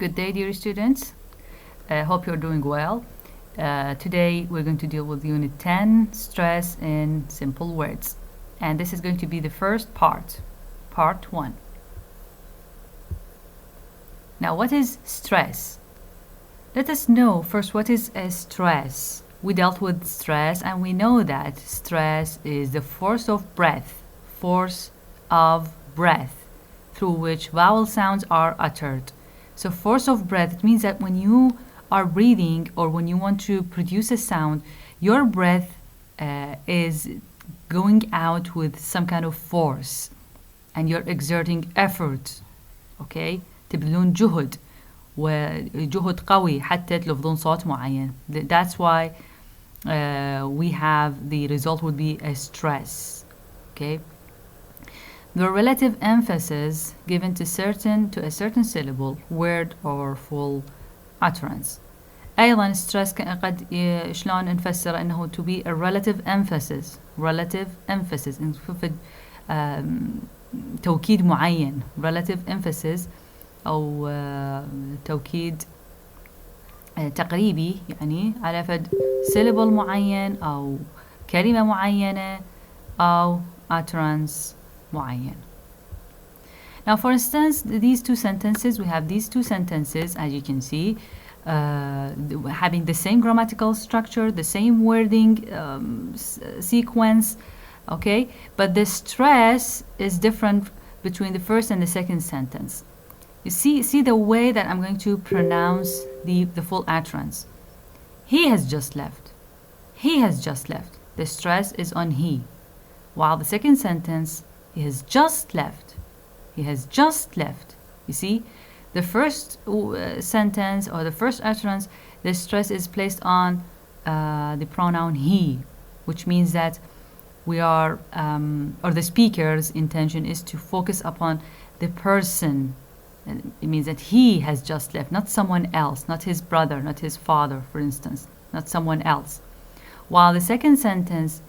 Good day, dear students. Hope you're doing well. Today we're going to deal with Unit 10, Stress in Simple Words. And this is going to be the first part, Part 1. Now, what is stress? Let us know first what is a stress. We dealt with stress and we know that stress is the force of breath through which vowel sounds are uttered. So force of breath, it means that when you are breathing or when you want to produce a sound, your breath is going out with some kind of force and you're exerting effort. Okay? تبذلون جهد وجهد قوي حتى تلفظون صوت معين. That's why we have the result would be a stress. Okay? The relative emphasis given to a certain syllable, word or full utterance. أيضا stress قد شلون نفسر إنه to be a relative emphasis توكيد معين relative emphasis أو توكيد تقريبي يعني على فد syllable معين أو كلمة معينة أو utterance معين. Now, for instance, these two sentences, we have these two sentences, as you can see, having the same grammatical structure, the same wording sequence, okay? But the stress is different between the first and the second sentence. You see the way that I'm going to pronounce the full utterance. He has just left. He has just left. The stress is on he. While the second sentence, he has just left. He has just left. You see, the first sentence or the first utterance, the stress is placed on the pronoun he, which means that we are, or the speaker's intention is to focus upon the person. And it means that he has just left, not someone else, not his brother, not his father, for instance, not someone else. While the second sentence,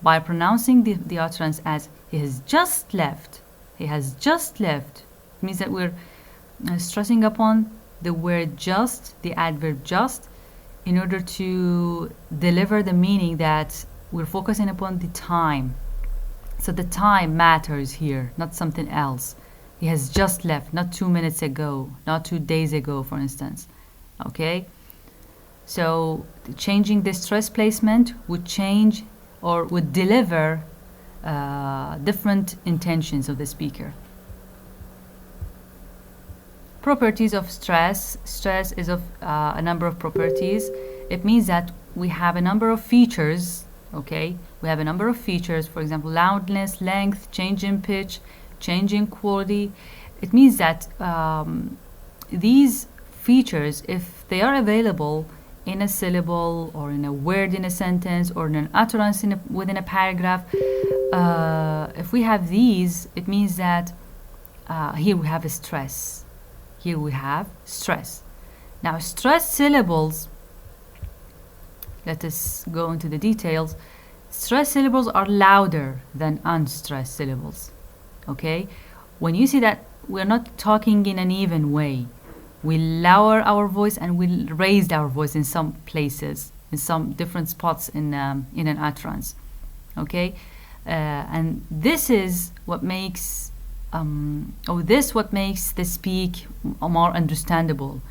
by pronouncing the utterance as he has just left, he has just left, it means that we're stressing upon the word just, the adverb just, in order to deliver the meaning that we're focusing upon the time. So the time matters here, not something else. He has just left, not 2 minutes ago, not 2 days ago, for instance. Okay? So changing the stress placement would change or would deliver different intentions of the speaker. Properties of stress. Stress is of a number of properties. It means that we have a number of features, okay? We have a number of features, for example, loudness, length, change in pitch, change in quality. It means that these features, if they are available in a syllable or in a word in a sentence or in an utterance within a paragraph, if we have these, it means that here we have a stress. Here we have stress. Now, stressed syllables, let us go into the details. Stressed syllables are louder than unstressed syllables. Okay? When you see that we're not talking in an even way, we lower our voice and we raise our voice in some places, in some different spots in an utterance. Okay? And this is what makes what makes the speak more understandable.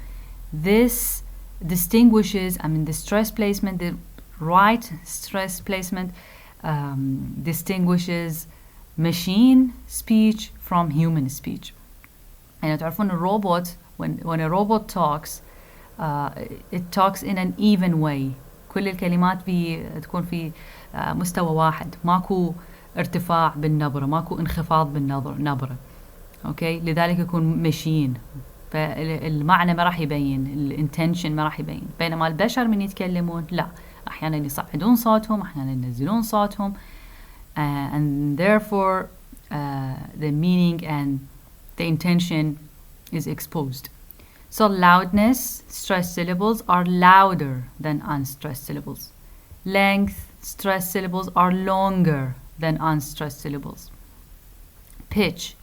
This distinguishes, the stress placement, the right stress placement distinguishes machine speech from human speech. And تعرفون a robot, when a robot talks, it talks in an even way. كل الكلمات تكون في مستوى واحد، ماكو ارتفاع بالنبرة، ماكو انخفاض بالنبرة. اوكي، لذلك يكون مشين، فالمعنى ما راح يبين، الانتنشن ما راح يبين. بينما البشر من يتكلمون لا، احيانا يصعدون صوتهم، احيانا ينزلون صوتهم, and therefore the meaning and the intention is exposed. So loudness, stressed syllables are louder than unstressed syllables. Length, stressed syllables are longer than unstressed syllables. Pitch.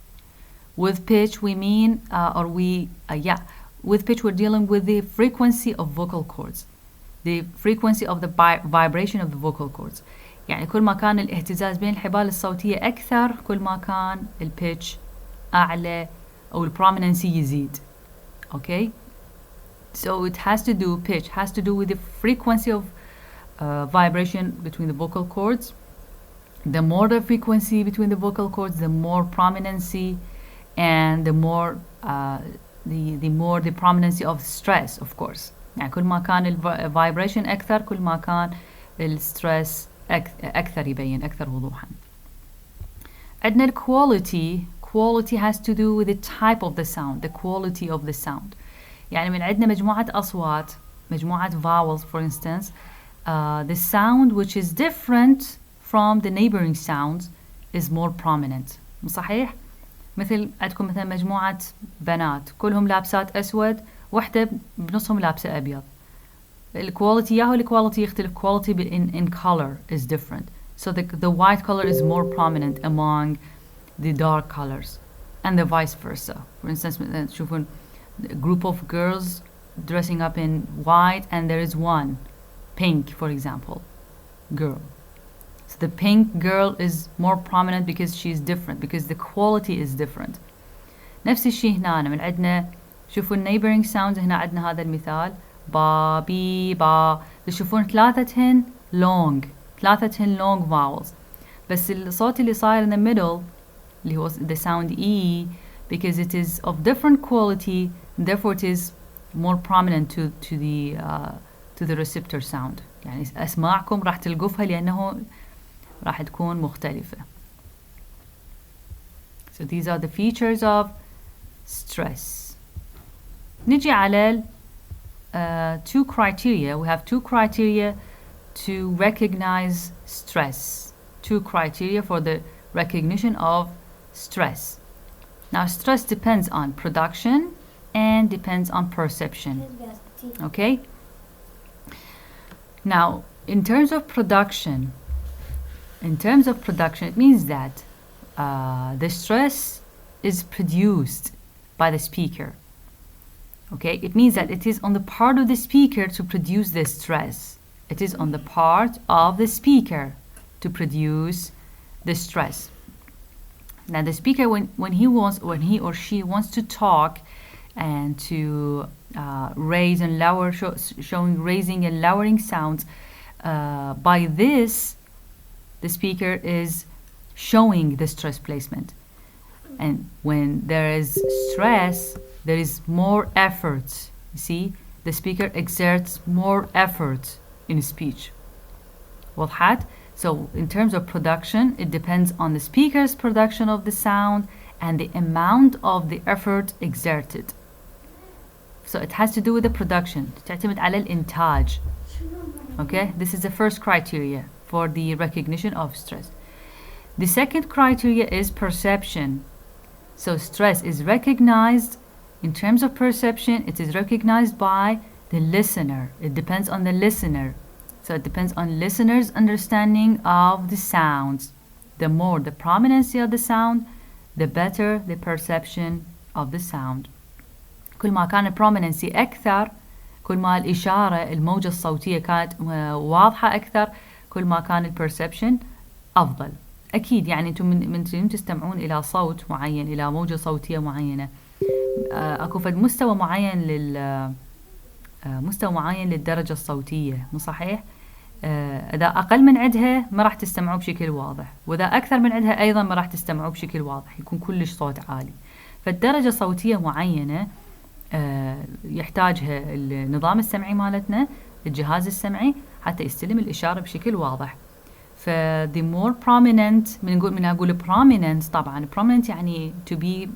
With pitch we mean, with pitch we're dealing with the frequency of vocal cords, the frequency of the vibration of the vocal cords. يعني كل ما كان الاهتزاز بين الحبال الصوتية أكثر كل ما كان البيتش أعلى أو البروميننسي يزيد. Okay, so it has to do, pitch has to do with the frequency of vibration between the vocal cords. The more the frequency between the vocal cords, the more prominency, and the more the prominency of stress, of course. يعني كل ما كان vibration أكثر كل ما كان الستريس أكثر يبين أكثر وضوحا. عندنا quality has to do with the type of the sound, the quality of the sound. يعني من عندنا مجموعة أصوات، مجموعة vowels for instance, the sound which is different from the neighboring sounds is more prominent. صحيح؟ مثل عندكم مثلا مجموعة بنات كلهم لابسات أسود، وحدة بنصهم لابسة أبيض. الكواليتي ياهو الكواليتي يختلف. quality in color is different. So the white color is more prominent among the dark colors, and the vice versa. For instance, تشوفون a group of girls dressing up in white, and there is one pink, for example, girl. So the pink girl is more prominent because she's different, because the quality is different. نفس الشيء هنا من عندنا شوفوا neighboring sounds. هنا عندنا هذا المثال با بي با، تشوفون ثلاثتهن long vowels، بس الصوت اللي صاير in the middle اللي هو the sound E, because it is of different quality, therefore it is more prominent to the receptor sound. يعني أسماعكم راح تلقفها لأنه راح تكون مختلفة. So these are the features of stress. نجي على two criteria. We have two criteria to recognize stress. Two criteria for the recognition of stress. Now stress depends on production and depends on perception. Okay? Now in terms of production, it means that the stress is produced by the speaker. Okay, it means that it is on the part of the speaker to produce the stress. It is on the part of the speaker to produce the stress. Now the speaker, when he or she wants to talk and to raise and lower, showing raising and lowering sounds, by this the speaker is showing the stress placement. And when there is stress, there is more effort. You see, the speaker exerts more effort in speech. واضحات? So in terms of production, it depends on the speaker's production of the sound and the amount of the effort exerted. So it has to do with the production. تعتمد على الإنتاج. Okay, this is the first criteria for the recognition of stress. The second criteria is perception. So stress is recognized in terms of perception. It is recognized by the listener. It depends on the listener. So it depends on listener's understanding of the sounds. The more the prominency of the sound, the better the perception of the sound. كل ما كان prominency أكثر، كل ما الإشارة الموجة الصوتية كانت واضحة أكثر، كل ما كان perception أفضل. أكيد يعني أنتم من تستمعون إلى صوت معين، إلى موجة صوتية معينة، أكو فد مستوى معين للدرجة الصوتية، مو صحيح؟ إذا أقل من عندها ما راح تستمعوا بشكل واضح، وإذا أكثر من عندها أيضا ما راح تستمعوا بشكل واضح، يكون كلش صوت عالي. فالدرجة صوتية معينة يحتاجها النظام السمعي مالتنا، الجهاز السمعي، حتى يستلم الإشارة بشكل واضح. ف the more prominent، من أقول prominent، طبعا prominent يعني to be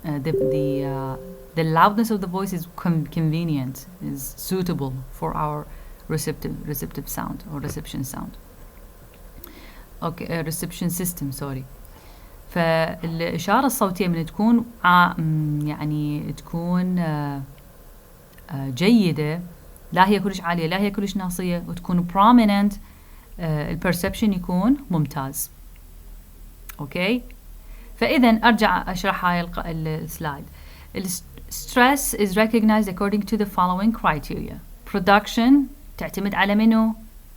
the loudness of the voice is convenient, is suitable for our receptive sound or reception sound. Okay, reception system, sorry. فالإشارة الصوتية من تكون يعني تكون جيدة، لا هي كلش عالية لا هي كلش ناصية، وتكون prominent، البرسبشن يكون ممتاز. اوكي، فإذا أرجع أشرح هاي السلايد. stress is recognized according to the following criteria. Production تعتمد على منو؟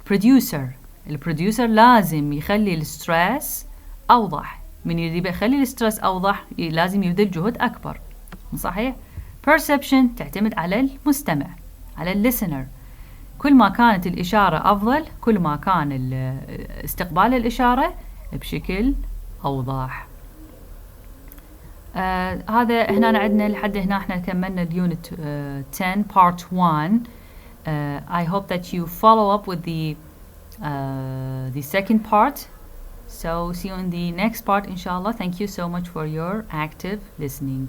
producer. البروديوسر لازم يخلي الستريس أوضح. من يريد يخلي الستريس أوضح لازم يبذل جهد أكبر. صحيح؟ perception تعتمد على المستمع، على الليسنر. كل ما كانت الإشارة أفضل كل ما كان استقبال الإشارة بشكل أوضح. هذا هنا عندنا لحد هنا احنا كملنا اليونت 10 part 1. I hope that you follow up with the second part. So see you in the next part inshallah. Thank you so much for your active listening.